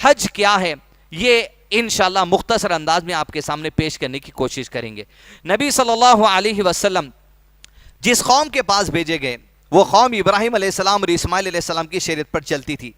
حج کیا ہے یہ انشاءاللہ مختصر انداز میں آپ کے سامنے پیش کرنے کی کوشش کریں گے۔ نبی صلی اللہ علیہ وسلم جس قوم کے پاس بھیجے گئے وہ قوم ابراہیم علیہ السلام اور اسماعیل علیہ السلام کی شریعت پر چلتی تھی۔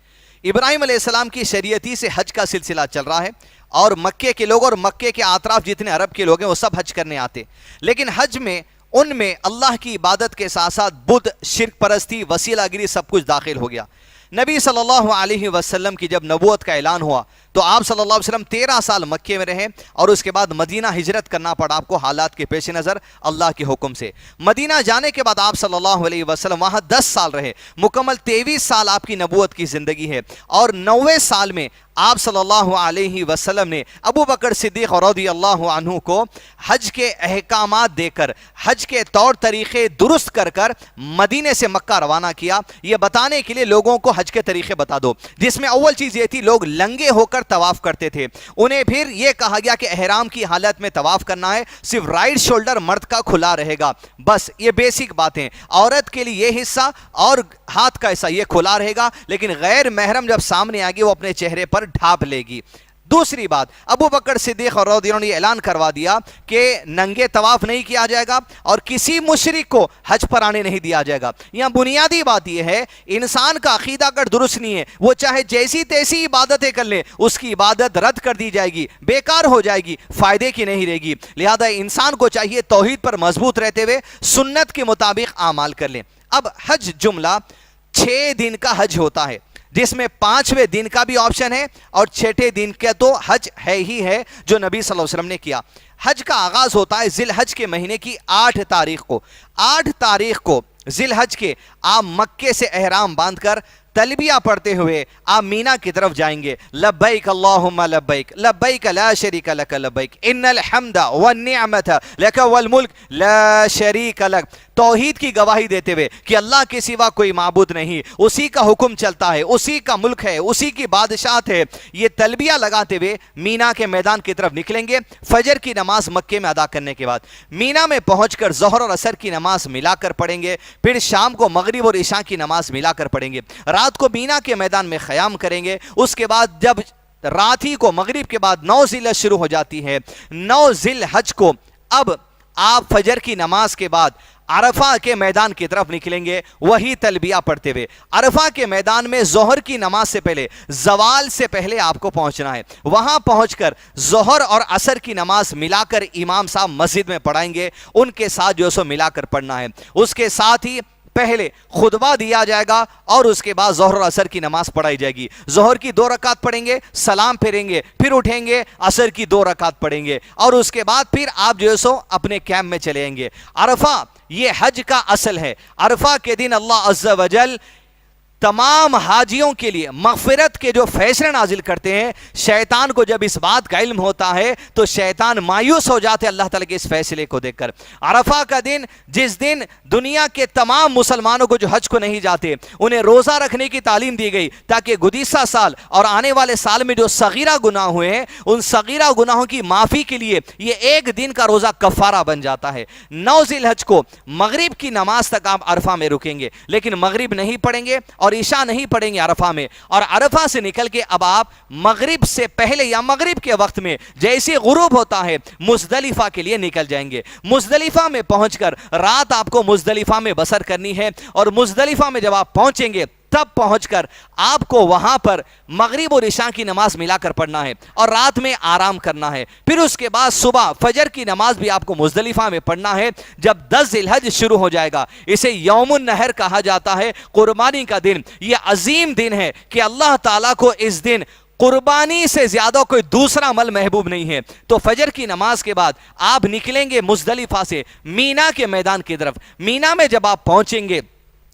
ابراہیم علیہ السلام کی شریعتی سے حج کا سلسلہ چل رہا ہے، اور مکے کے لوگ اور مکے کے اطراف جتنے عرب کے لوگ ہیں وہ سب حج کرنے آتے، لیکن حج میں ان میں اللہ کی عبادت کے ساتھ ساتھ بدھ، شرک پرستی، وسیلہ گری سب کچھ داخل ہو گیا۔ نبی صلی اللہ علیہ وسلم کی جب نبوت کا اعلان ہوا تو آپ صلی اللہ علیہ وسلم 13 سال مکے میں رہے، اور اس کے بعد مدینہ ہجرت کرنا پڑا آپ کو حالات کے پیش نظر اللہ کے حکم سے۔ مدینہ جانے کے بعد آپ صلی اللہ علیہ وسلم وہاں 10 سال رہے، مکمل 23 سال آپ کی نبوت کی زندگی ہے، اور 90 سال میں آپ صلی اللہ علیہ وسلم نے ابو بکر صدیق رضی اللہ عنہ کو حج کے احکامات دے کر، حج کے طور طریقے درست کر کر مدینے سے مکہ روانہ کیا، یہ بتانے کے لیے لوگوں کو حج کے طریقے بتا دو، جس میں اول چیز یہ تھی لوگ لنگے ہو کر طواف کرتے تھے۔ انہیں پھر یہ کہا گیا کہ احرام کی حالت میں طواف کرنا ہے، صرف رائٹ شولڈر مرد کا کھلا رہے گا، بس یہ بیسک باتیں۔ عورت کے لیے یہ حصہ اور ہاتھ کا حصہ یہ کھلا رہے گا، لیکن غیر محرم جب سامنے آئے گی وہ اپنے چہرے پر ڈھانپ لے گی۔ دوسری بات، ابو بکر صدیق رضی اللہ عنہ نے اعلان کروا دیا کہ ننگے طواف نہیں کیا جائے گا، اور کسی مشرک کو حج پر آنے نہیں دیا جائے گا۔ یہاں بنیادی بات یہ ہے، انسان کا عقیدہ اگر درست نہیں ہے، وہ چاہے جیسی تیسی عبادتیں کر لے، اس کی عبادت رد کر دی جائے گی، بیکار ہو جائے گی، فائدے کی نہیں رہے گی۔ لہذا انسان کو چاہیے توحید پر مضبوط رہتے ہوئے سنت کے مطابق اعمال کر لیں۔ اب حج جملہ 6 دن کا حج ہوتا ہے، جس میں 5ویں دن کا بھی آپشن ہے، اور 6ٹھے دن کا تو حج ہے ہی ہے جو نبی صلی اللہ علیہ وسلم نے کیا۔ حج کا آغاز ہوتا ہے ذی الحج کے مہینے کی 8 تاریخ کو۔ 8 تاریخ کو ذی الحج کے آپ مکے سے احرام باندھ کر تلبیہ پڑھتے ہوئے آپ مینا کی طرف جائیں گے۔ لبیک اللہم لبیک لبیک لا شریک لک لبیک ان الحمد والنعمت لک والملک لا شریک لک، توحید کی گواہی دیتے ہوئے کہ اللہ کے سوا کوئی معبود نہیں، اسی کا حکم چلتا ہے، اسی کا ملک ہے، اسی کی بادشاہت ہے۔ یہ تلبیہ لگاتے ہوئے مینا کے میدان کی طرف نکلیں گے۔ فجر کی نماز مکے میں ادا کرنے کے بعد مینا میں پہنچ کر ظہر اور عصر کی نماز ملا کر پڑھیں گے، پھر شام کو مغرب اور عشاء کی نماز ملا کر پڑھیں گے، رات کو مینا کے میدان میں قیام کریں گے۔ اس کے بعد جب رات ہی کو مغرب کے بعد 9 ذی الحج شروع ہو جاتی ہے، 9 ذی الحج کو اب آپ فجر کی نماز کے بعد عرفہ کے میدان کی طرف نکلیں گے، وہی تلبیہ پڑھتے ہوئے۔ عرفہ کے میدان میں ظہر کی نماز سے پہلے، زوال سے پہلے آپ کو پہنچنا ہے۔ وہاں پہنچ کر ظہر اور عصر کی نماز ملا کر امام صاحب مسجد میں پڑھائیں گے، ان کے ساتھ جو سو ملا کر پڑھنا ہے۔ اس کے ساتھ ہی پہلے خطبہ دیا جائے گا، اور اس کے بعد ظہر اور عصر کی نماز پڑھائی جائے گی۔ ظہر کی 2 رکعت پڑھیں گے، سلام پھیریں گے، پھر اٹھیں گے، عصر کی 2 رکعت پڑھیں گے، اور اس کے بعد پھر آپ جو سو اپنے کیمپ میں چلے جائیں گے۔ عرفہ یہ حج کا اصل ہے۔ عرفہ کے دن اللہ عز و جل تمام حاجیوں کے لیے مغفرت کے جو فیصلے نازل کرتے ہیں۔ شیطان کو جب اس بات کا علم ہوتا ہے تو شیطان مایوس ہو جاتے اللہ تعالیٰ کے اس فیصلے کو دیکھ کر۔ عرفہ کا دن، جس دن دنیا کے تمام مسلمانوں کو جو حج کو نہیں جاتے انہیں روزہ رکھنے کی تعلیم دی گئی، تاکہ گزشتہ سال اور آنے والے سال میں جو صغیرہ گناہ ہوئے ہیں ان صغیرہ گناہوں کی معافی کے لیے یہ ایک دن کا روزہ کفارہ بن جاتا ہے۔ 9 ذی الحج کو مغرب کی نماز تک آپ عرفہ میں رکیں گے، لیکن مغرب نہیں پڑھیں گے اور عشاء نہیں پڑھیں گے عرفہ میں، اور عرفہ سے نکل کے اب آپ مغرب سے پہلے یا مغرب کے وقت میں جیسے غروب ہوتا ہے مزدلفہ کے لیے نکل جائیں گے۔ مزدلفہ میں پہنچ کر رات آپ کو مزدلفہ میں بسر کرنی ہے، اور مزدلفہ میں جب آپ پہنچیں گے تب پہنچ کر آپ کو وہاں پر مغرب اور عشاء کی نماز ملا کر پڑھنا ہے، اور رات میں آرام کرنا ہے۔ پھر اس کے بعد صبح فجر کی نماز بھی آپ کو مزدلفہ میں پڑھنا ہے۔ جب 10 ذی الحج شروع ہو جائے گا، اسے یوم النحر کہا جاتا ہے، قربانی کا دن۔ یہ عظیم دن ہے کہ اللہ تعالیٰ کو اس دن قربانی سے زیادہ کوئی دوسرا عمل محبوب نہیں ہے۔ تو فجر کی نماز کے بعد آپ نکلیں گے مزدلفہ سے مینا کے میدان کی طرف۔ مینا میں جب آپ پہنچیں گے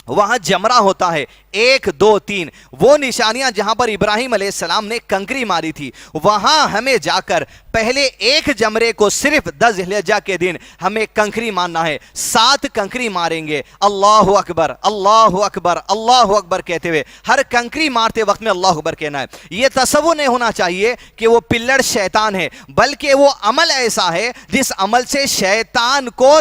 وہاں جمرہ ہوتا ہے 1 2 3، وہ نشانیاں جہاں پر ابراہیم علیہ السلام نے کنکری ماری تھی، وہاں ہمیں جا کر پہلے ایک جمرے کو صرف 10 ذی الحجہ کے دن ہمیں کنکری مارنا ہے۔ 7 کنکری ماریں گے، اللہ اکبر اللہ اکبر اللہ اکبر کہتے ہوئے، ہر کنکری مارتے وقت میں اللہ اکبر کہنا ہے۔ یہ تصور نہیں ہونا چاہیے کہ وہ پلڑ شیطان ہے، بلکہ وہ عمل ایسا ہے جس عمل سے شیطان کو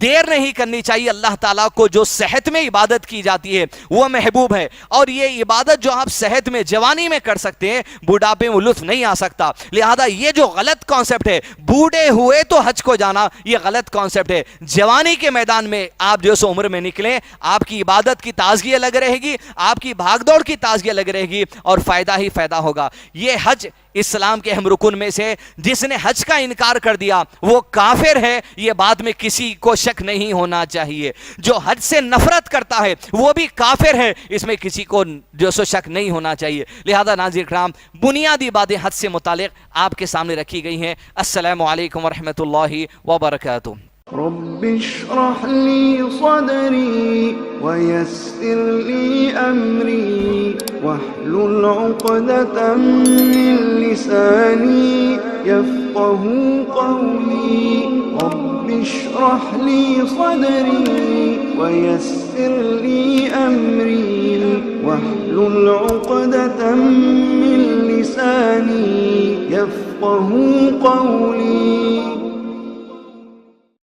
دیر نہیں کرنی چاہیے. اللہ تعالیٰ کو جو صحت میں عبادت کی جاتی ہے وہ محبوب ہے, اور یہ عبادت جو آپ صحت میں جوانی میں کر سکتے ہیں بڑھاپے میں لطف نہیں آ سکتا. لہذا یہ جو غلط کانسیپٹ ہے بوڑھے ہوئے تو حج کو جانا, یہ غلط کانسیپٹ ہے. جوانی کے میدان میں آپ جو سو عمر میں نکلیں, آپ کی عبادت کی تازگی الگ رہے گی, آپ کی بھاگ دوڑ کی تازگی الگ رہے گی, اور فائدہ ہی فائدہ ہوگا. یہ حج اسلام کے اہم رکن میں سے, جس نے حج کا انکار کر دیا وہ کافر ہے, یہ بات میں کسی کو شک نہیں ہونا چاہیے. جو حج سے نفرت کرتا ہے وہ بھی کافر ہے, اس میں کسی کو جو سو شک نہیں ہونا چاہیے. لہذا ناظرین کرام, بنیادی باتیں حج سے متعلق آپ کے سامنے رکھی گئی ہیں. السلام علیکم ورحمۃ اللہ وبرکاتہ. رب اشرح لي صدري ويسر لي أمري واحلل عقدة من لساني يفقه قولي. رب اشرح لي صدري ويسر لي أمري واحلل عقدة من لساني يفقه قولي.